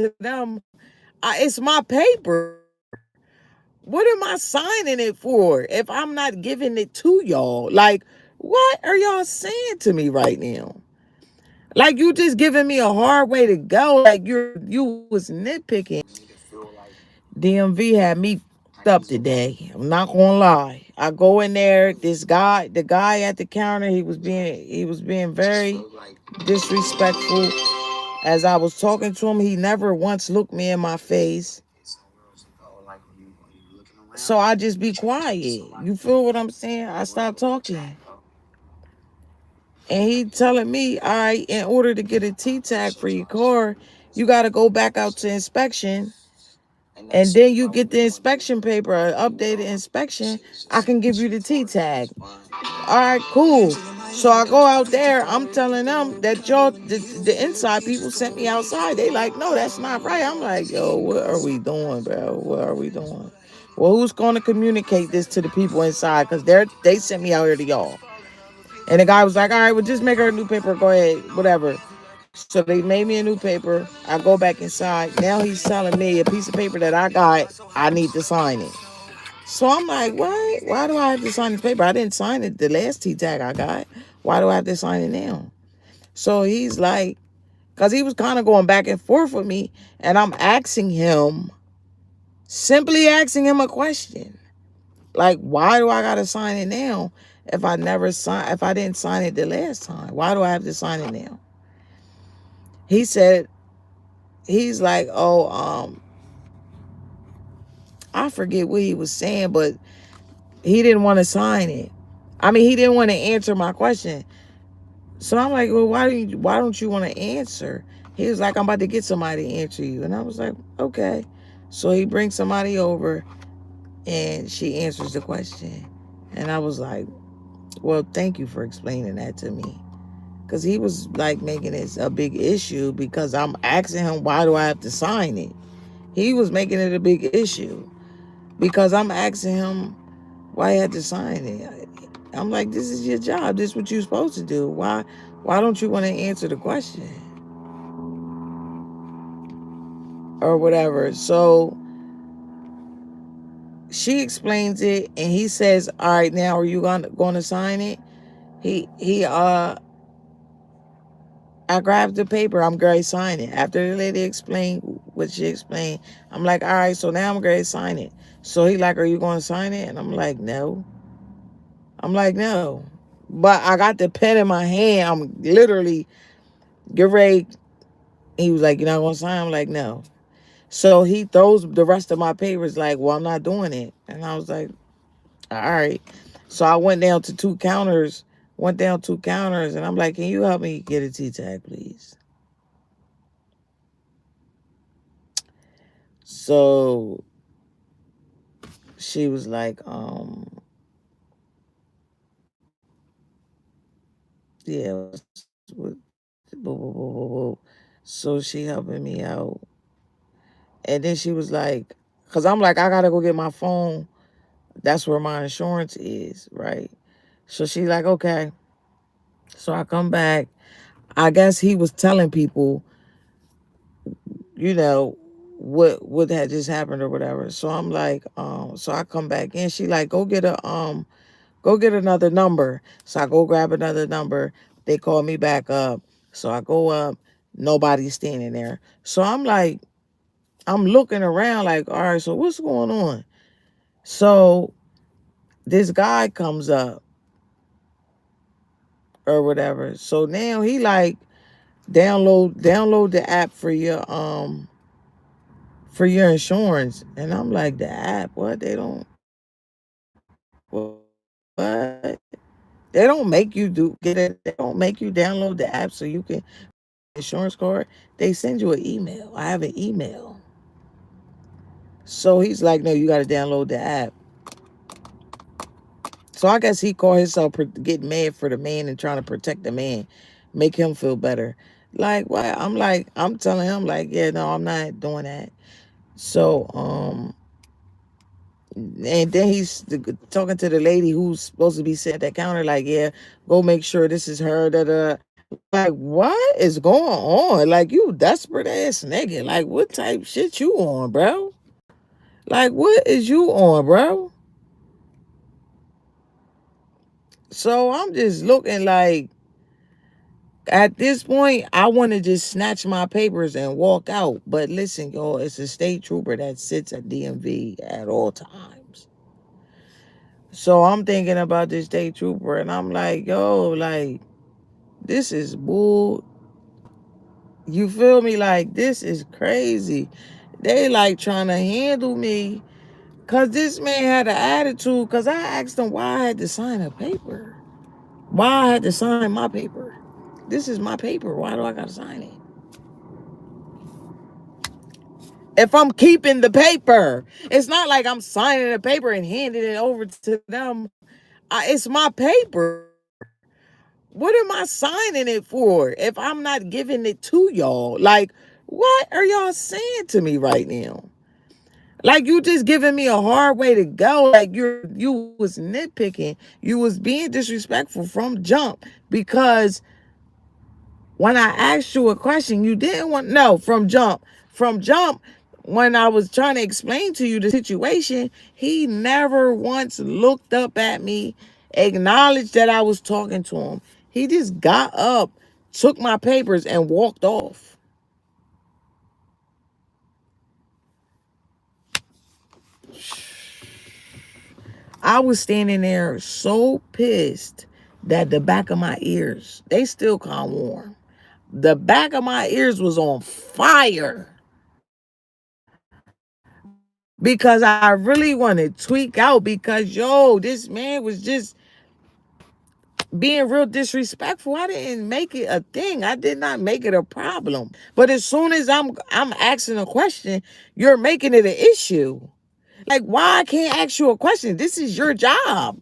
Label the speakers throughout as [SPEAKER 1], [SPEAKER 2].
[SPEAKER 1] to them, it's my paper. What am I signing it for if I'm not giving it to y'all? Like, what are y'all saying to me right now? Like, you just giving me a hard way to go. Like, you was nitpicking. DMV had me up today. I'm not gonna lie. I go in there. The guy at the counter, he was being very disrespectful. As I was talking to him, he never once looked me in my face. So I just be quiet. You feel what I'm saying? I stopped talking. And he telling me, all right, in order to get a T tag for your car, you got to go back out to inspection. And then you get the inspection paper, an updated inspection. I can give you the T tag. All right, cool. So I go out there. I'm telling them that the inside people sent me outside. They like, no, that's not right. I'm like, yo, what are we doing, bro? What are we doing? Well, who's going to communicate this to the people inside? Because they sent me out here to y'all. And the guy was like, all right, well, just make her a new paper. Go ahead, whatever. So they made me a new paper. I go back inside. Now he's telling me a piece of paper that I got, I need to sign it. So I'm like, what? Why do I have to sign this paper? I didn't sign it the last T tag I got. Why do I have to sign it now? So he's like, because he was kind of going back and forth with me. And I'm simply asking him a question. Like, why do I got to sign it now if I didn't sign it the last time? Why do I have to sign it now? He said, he's like, oh, I forget what he was saying, but he didn't want to sign it. I mean, he didn't want to answer my question. So I'm like, well, why don't you want to answer? He was like, I'm about to get somebody to answer you. And I was like, okay. So he brings somebody over and she answers the question. And I was like, well, thank you for explaining that to me. Because he was like making it a big issue because I'm asking him, why do I have to sign it? He was making it a big issue because I'm asking him why he had to sign it. I'm like, this is your job. This is what you're supposed to do. Why don't you want to answer the question or whatever? So she explains it, and he says, "All right, now are you going to sign it?" He I grabbed the paper. I'm going to sign it. After the lady explained what she explained, I'm like, all right, so now I'm going to sign it. So he like, are you going to sign it? And I'm like, no. I'm like, no. But I got the pen in my hand. I'm literally get ready. He was like, you're not going to sign? I'm like, no. So he throws the rest of my papers like, well, I'm not doing it. And I was like, all right. So I went down 2 counters, and I'm like, can you help me get a T tag, please? So she was like, yeah, so she helping me out. And then she was like, because I'm like, I got to go get my phone. That's where my insurance is, right? So she like, okay. So I come back. I guess he was telling people, you know, what had just happened or whatever. So I'm like, so I come back in. She like, go get another number. So I go grab another number. They call me back up. So I go up. Nobody's standing there. So I'm like, I'm looking around like, all right, so what's going on? So this guy comes up or whatever. So now he like download the app for your insurance. And I'm like, the app? What? What? They don't make you they don't make you download the app so you can insurance card. They send you an email. I have an email. So he's like, no, you got to download the app. So I guess he called himself getting mad for the man and trying to protect the man, make him feel better. Like what? I'm like, I'm telling him like, yeah, no, I'm not doing that. So and then he's talking to the lady who's supposed to be sitting at that counter, like, yeah, go make sure this is her. Da da. Like, what is going on? Like, you desperate ass nigga. Like, what type shit you on, bro? Like, what is you on, bro? So I'm just looking like, at this point, I want to just snatch my papers and walk out. But listen, y'all, it's a state trooper that sits at DMV at all times. So I'm thinking about this state trooper, and I'm like, yo, like, this is bull. You feel me? Like, this is crazy. They like trying to handle me because this man had an attitude because I asked him why I had to sign a paper. Why I had to sign my paper. This is my paper. Why do I got to sign it? If I'm keeping the paper, it's not like I'm signing the paper and handing it over to them. It's my paper. What am I signing it for if I'm not giving it to y'all? Like, what are y'all saying to me right now? Like, you just giving me a hard way to go. Like, you was nitpicking. You was being disrespectful from jump because when I asked you a question, you didn't want no from jump. From jump, when I was trying to explain to you the situation, he never once looked up at me, acknowledged that I was talking to him. He just got up, took my papers, and walked off. I was standing there so pissed that the back of my ears, they still can't warm. The back of my ears was on fire because I really wanted to tweak out because, yo, this man was just being real disrespectful. I didn't make it a thing. I did not make it a problem. But as soon as I'm asking a question, you're making it an issue. Like, why I can't ask you a question? This is your job.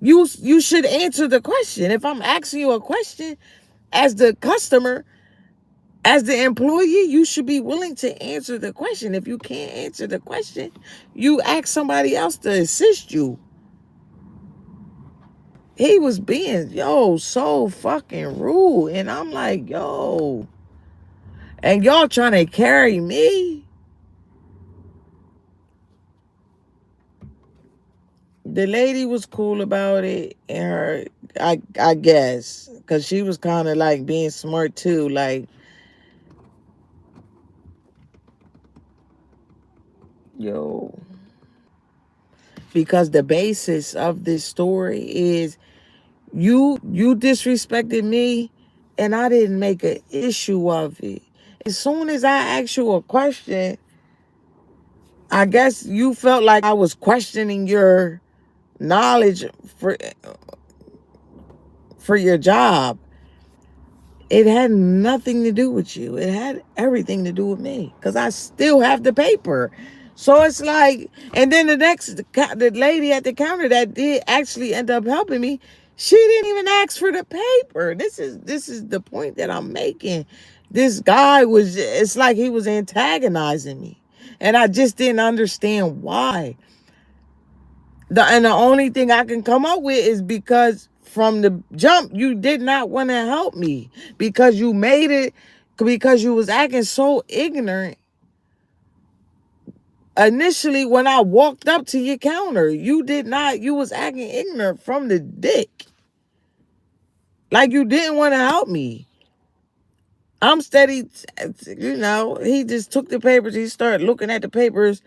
[SPEAKER 1] You should answer the question. If I'm asking you a question as the customer, as the employee, you should be willing to answer the question. If you can't answer the question, you ask somebody else to assist you. He was being, yo, so fucking rude. And I'm like, yo, and y'all trying to carry me? The lady was cool about it, and I guess, because she was kind of like being smart too. Like, yo, because the basis of this story is you disrespected me and I didn't make an issue of it. As soon as I asked you a question, I guess you felt like I was questioning your knowledge for your job. It had nothing to do with you. It had everything to do with me because I still have the paper. So it's like, and then the lady at the counter that did actually end up helping me, she didn't even ask for the paper. This is the point that I'm making. This guy was, it's like he was antagonizing me. And I just didn't understand why. And the only thing I can come up with is because from the jump you did not want to help me because you made it because you was acting so ignorant initially when I walked up to your counter. You was acting ignorant from the dick. Like you didn't want to help me. I'm steady, he just took the papers, he started looking at the papers.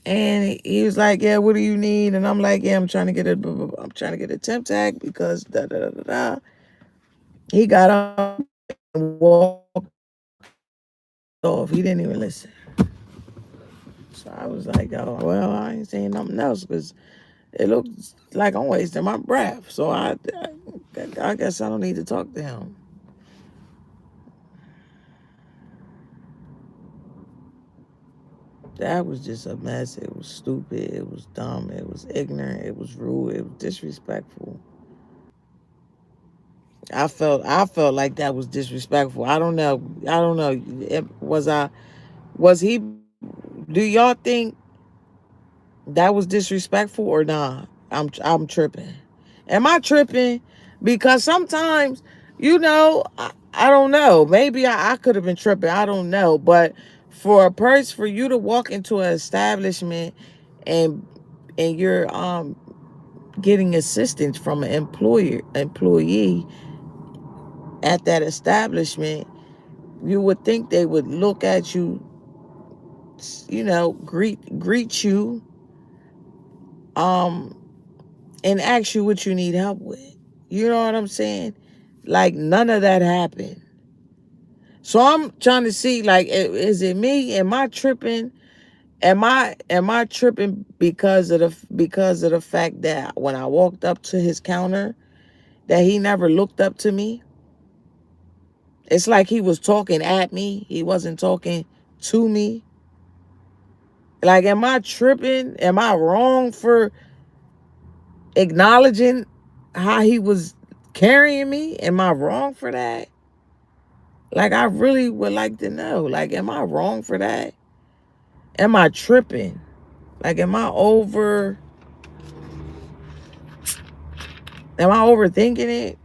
[SPEAKER 1] And he was like, "Yeah, what do you need?" And I'm like, "Yeah, I'm trying to get a temp tag because da da da da da." He got up and walked off. He didn't even listen. So I was like, "Oh, well, I ain't saying nothing else because it looks like I'm wasting my breath." So I guess I don't need to talk to him. That was just a mess. It was stupid. It was dumb. It was ignorant. It was rude. It was disrespectful. I felt like that was disrespectful. I don't know. I don't know. Was he? Do y'all think that was disrespectful or not? I'm tripping. Am I tripping? Because sometimes, I don't know. Maybe I could have been tripping. I don't know. But for you to walk into an establishment and you're getting assistance from an employee at that establishment, you would think they would look at you, greet you, um, and ask you what you need help with. You know what I'm saying? Like none of that happened. So I'm trying to see, like, is it me? Am I tripping? Am I tripping because of the fact that when I walked up to his counter, that he never looked up to me? It's like he was talking at me. He wasn't talking to me. Like, am I tripping? Am I wrong for acknowledging how he was carrying me? Am I wrong for that? Like, I really would like to know. Like, am I wrong for that? Am I tripping? Like, am I overthinking it?